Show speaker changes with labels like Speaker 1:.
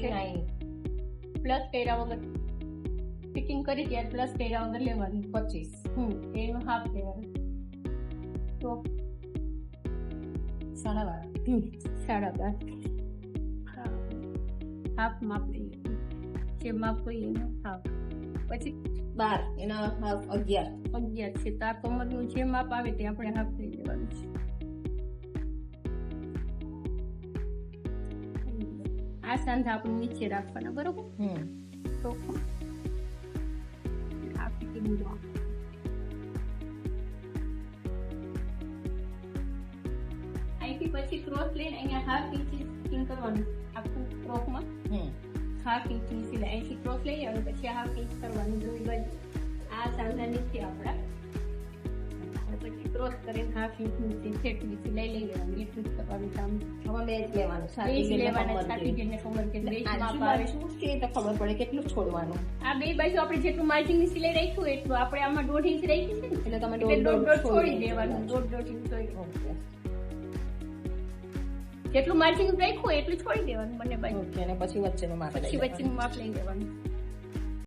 Speaker 1: છે પ્લસ કર્યા વગર ફિટિંગ કરી ત્યારે પ્લસ કર્યા વગર લેવાનું 25 એનું હાફ લેવાનું તો 12.5 હાફ માપ લઈએ જે માપ હોય એનું હાફ પછી
Speaker 2: 12 એના હાફ 11
Speaker 1: છે તો આ કમરનું જે માપ આવે તે આપણે હાફ લઈ લેવાનું છે આ સાંધા આપણે નીચે રાખવાના બરોબર તો આ ફિટિંગ અહીંથી પછી ક્રોસ લઈને અહીંયા હાફ ઇંચ ફિટિંગ કરવાનું આખું ફ્રોકમાં હાફ ઇંચની સિલાઈ અહીંથી ક્રોસ લઈ લેવાનું પછી હાફ ઇંચ કરવાનું જોઈ બાજુ આ સાંધા નીચે આપણા પછી ક્રોસ કરીને હાફ ઇંચ નીચે છેટલી સિલાઈ લઈ લેવાની એટલું જ કરવાનું કામ
Speaker 2: હવે બે જ લેવાનું
Speaker 1: છાતી જેને કમર કે બેઝ માપ આવે
Speaker 2: શું છે તો ખબર પડે કેટલું છોડવાનું
Speaker 1: આ બે બાજુ આપણે જેટલું માર્જિનની સિલાઈ રાખ્યું એટલું આપણે આમાં 1.5 ઇંચ રાખી છે ને
Speaker 2: એટલે તમે
Speaker 1: દોઢ છોડી દેવાનું 1.5 ઇંચ જેટલું માર્જિન રાખ્યું એટલું છોડી દેવાનું બંને બાજુ
Speaker 2: અને પછી વચ્ચેનું માપ
Speaker 1: પછી વચ્ચેનું માપ લઈ લેવાનું